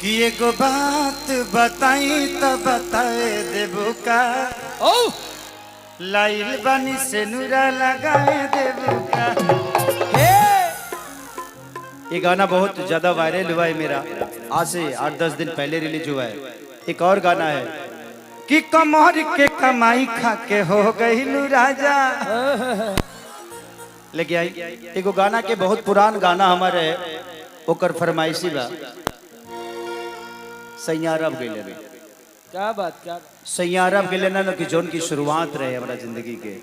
कि एगो बात बताई तो बताए देबू का ओ लाइल बनी से नूरा लगाए देबू का। हे ये गाना बहुत ज्यादा वायरल हुआ है मेरा, आज से 8-10 दिन पहले रिलीज हुआ है। एक और गाना है कि कमर के कमाई खा के हो गई राजा। लेके आई एगो गाना के बहुत पुरान गाना हमारे ओकर फरमाइशी बा सैयारब गेले में। क्या बात क्या सैयारब गेले ना कि जोन की शुरुआत रहे हमारा जिंदगी के,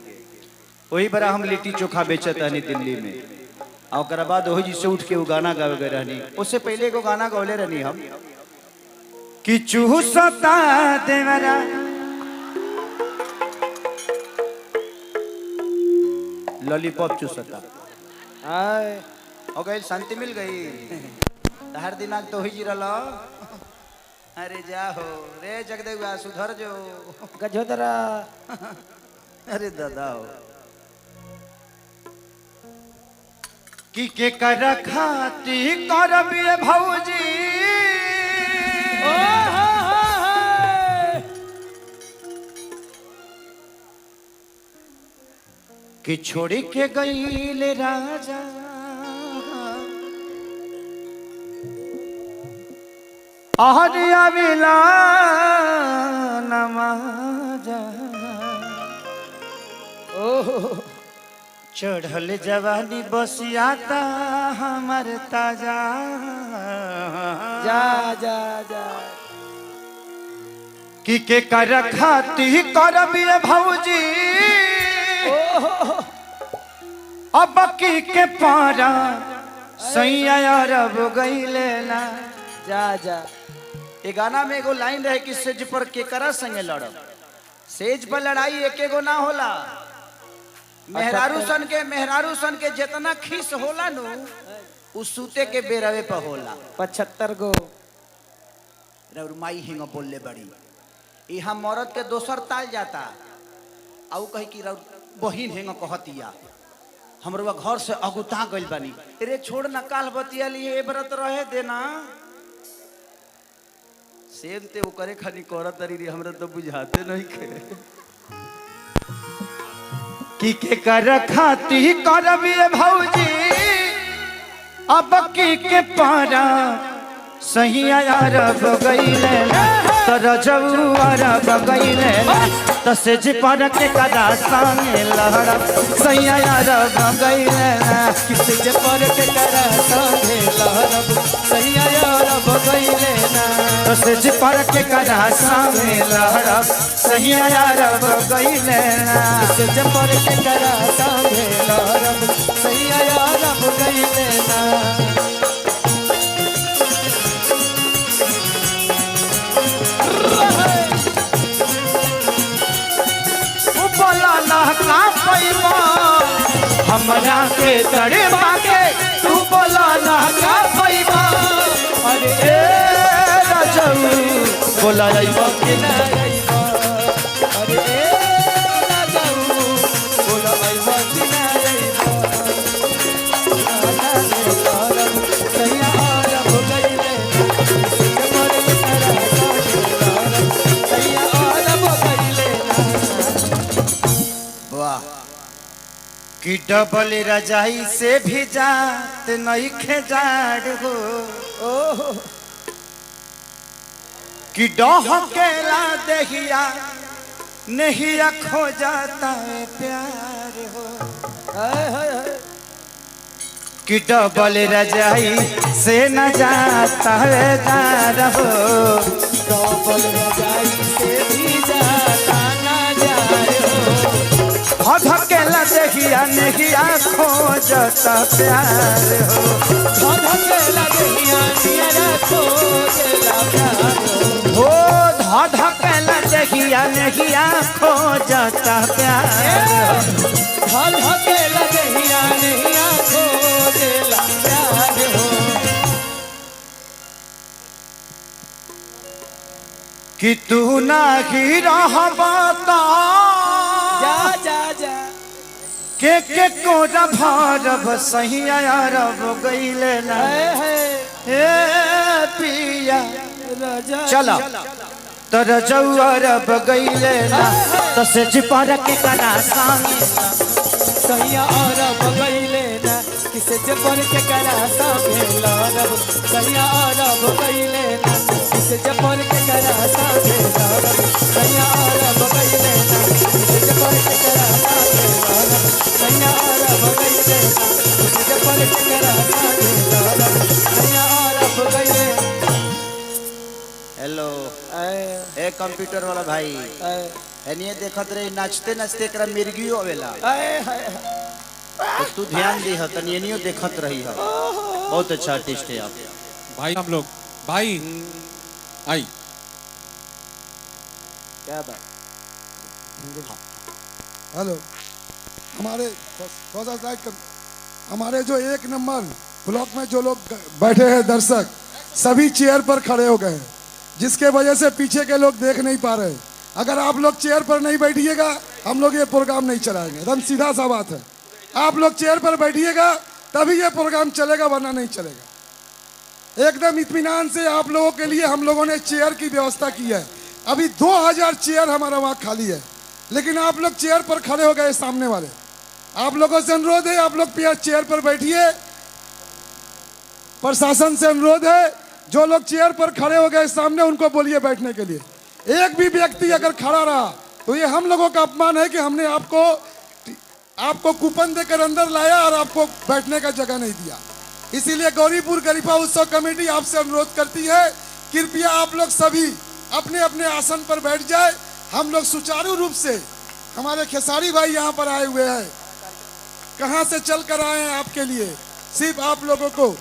वही बड़ा हम लिट्टी चोखा बेचत हनी दिल्ली में। और बाद वही जिससे उठ के वो गाना गावे गए रहनी। उससे पहले को गाना गौले रहनी हम कि चूसता देवरा लॉलीपॉप चूसता आए हो गई, शांति मिल गई। हर दिनाक तो ही जिरल। अरे जाहो रे जगदेवा सुधर जो गजोदरा अरे दादा हो कि के कर खाती करबिए भौजी ओ हो कि छोड़ी के गईले राजा आहरिया मिला नमाजा ओ चढ़ल जवानी बसियाता हमर ताजा। जा जा जा कि के कर खाती करबिए भौजी अब की के पारा सैया अरब गईले ना। जा जा ये गाना में एगो लाइन रहे कि सेज पर केकरा संगे लड़ब। सेज पर लड़ाई एकेगो ना होला। मेहरारू सन के जितना खीस होला नु उ सूते के बेरवे पर होला। 75 गो रउरमाई हिंग बोलले बड़ी यहाँ मरद के दोसर ताल जाता आउ कही कि बहिन हेंग कहतिया हमरवा घर से अगुता गइल बानी। अरे छोड़ ना काल बतिया लिए व्रत रहे देना सेम ते करे खानी करत तरी रे हमरा तो बुझाते नहीं के कि के कर खाती करबिए भौजी अब की के पारा सही अरब गईले तर जऊ अरब गईले तसे जी पर के कदा संगे लहरा सही अरब गईले किसी के पर के करा संगे लहरब सही अरब गईले ना। तसे जी पर के कदा संगे लहरा सही अरब गईले किसी के पर के करा संगे लहरब सही अरब गईले ना। का पैबा हमरा के तड़े बाके तू बोला ना का पैबा। अरे ए राजऊ बोला आइबा कि ना आइबा अरे ए ना जाऊ बोला आइबा कि ना आइबा सही अरब गईले किसी के पर के करा सही अरब गईले ना। वाह कि डबल रजाई से भी जात नहीं खेजाड़ हो कि डह केला दहिया नहीं खो जाता है प्यार हो हाय हाय हाय कि डबल रजाई से न जाता है जार हो डबल रजाई से भी जाता ना जाए हो धकेला दहिया नहीं खो जाता प्यार हो धकेला दहिया नियरा खोजेला प्यार हो धकेला दहिया नहीं खो जाता प्यार धकेला दहिया नियरा खोजेला प्यार हो कि तू नाही रहबा जा जा जा के कोरा भारब सही अरब गईले ना। है हे पिया राजा चला तर जौअर बगैले ना तो से जिपर के करा संगे सैया और बगैले ना किसे जबर के करा संगे लड़ब सैया और बगैले ना किसे जबर के करा संगे लड़ब सैया और बगैले ना किसे जबर के करा संगे लड़ब सैया और बगैले ना किसे जबर के करा संगे लड़ब सैया और बगैले। हेलो ए कंप्यूटर वाला भाई एनिए देखत रही नाचते नाचते एकरा मिर्गियो आवेला तो तू ध्यान दी ह तनी एनियो देखत रही ह बहुत अच्छा आर्टिस्ट है आप भाई हम लोग भाई आई क्या बात हेलो हमारे जो 1 नंबर ब्लॉक में जो लोग बैठे हैं दर्शक सभी चेयर पर खड़े हो गए हैं जिसके वजह से पीछे के लोग देख नहीं पा रहे। अगर आप लोग चेयर पर नहीं बैठिएगा हम लोग ये प्रोग्राम नहीं चलाएंगे। एकदम सीधा सा बात है, आप लोग चेयर पर बैठिएगा तभी ये प्रोग्राम चलेगा वरना नहीं चलेगा। एकदम इत्मीनान से आप लोगों के लिए हम लोगों ने चेयर की व्यवस्था की है। अभी 2000 चेयर हमारा वहाँ खाली है लेकिन आप लोग चेयर पर खड़े हो गए सामने वाले। आप लोगों से अनुरोध है आप लोग चेयर पर बैठिए। प्रशासन से अनुरोध है जो लोग चेयर पर खड़े हो गए सामने उनको बोलिए बैठने के लिए। एक भी व्यक्ति अगर खड़ा रहा तो ये हम लोगों का अपमान है कि हमने आपको कूपन देकर अंदर लाया और आपको बैठने का जगह नहीं दिया। इसीलिए गौरीपुर गरीबा उत्सव कमेटी आपसे अनुरोध करती है कृपया आप लोग सभी अपने अपने आसन पर बैठ जाए। हम लोग सुचारू रूप से हमारे खेसारी भाई यहाँ पर आए हुए हैं, कहाँ से चल कर आए हैं आपके लिए, सिर्फ आप लोगों को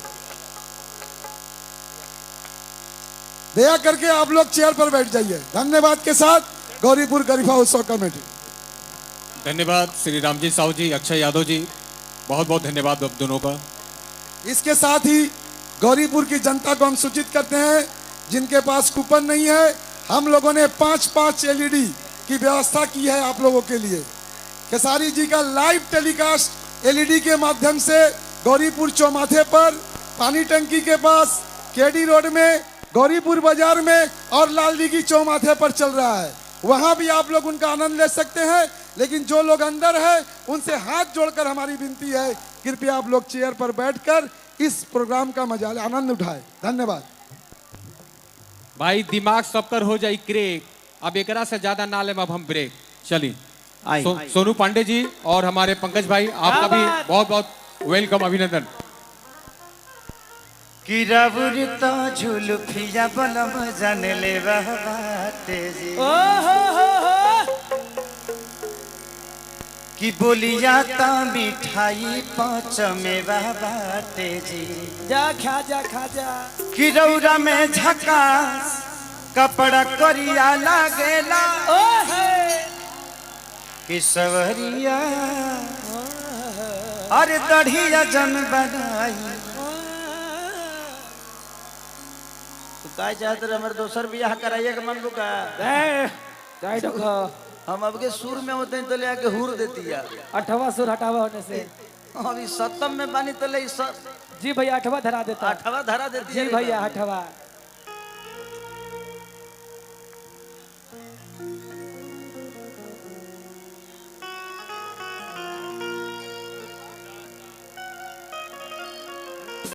दया करके आप लोग चेयर पर बैठ जाइए। धन्यवाद के साथ गौरीपुर गरीबा उत्सव कमेटी। धन्यवाद श्री रामजी साहू जी, अक्षय यादव जी, बहुत बहुत धन्यवाद आप दोनों का। इसके साथ ही गौरीपुर की जनता को हम सूचित करते हैं जिनके पास कूपन नहीं है हम लोगों ने 5-5 LED की व्यवस्था की है आप लोगों के लिए। खेसारी जी का लाइव टेलीकास्ट LED के माध्यम से गौरीपुर चौमाथे पर, पानी टंकी के पास, केडी रोड में, गौरीपुर बाजार में और लाल दिघी चौमाथे पर चल रहा है। वहां भी आप लोग उनका आनंद ले सकते हैं। लेकिन जो लोग अंदर हैं उनसे हाथ जोड़कर हमारी विनती है कृपया आप लोग चेयर पर बैठकर इस प्रोग्राम का मजा आनंद उठाएं। धन्यवाद भाई। दिमाग सबकर हो जाए क्रेक, अब एकरा से ज्यादा ना ले अब हम ब्रेक चलिए। सोनू पांडे जी और हमारे पंकज भाई आपका भी बहुत बहुत वेलकम, अभिनंदन। कि रबुरता झुलफिया बलम जान ले बाटे जी कि बोलिया ता मिठाई 5 में बाटे जी जा खा जा कि रौरा में झकास कपड़ा करिया लागेला कि सवरिया अरे दढ़िया जन बनाई काय चाहते रहे हमारे दोसर बियाह कराइए के मन बुका हम अब के सुर में होते हैं तो ले आके हुर देती है। 8वां सुर हटावा होने से अभी 7 में बानी तो ले जी भैया 8वां धरा देता, 8वां धरा देती जी भैया 8वां।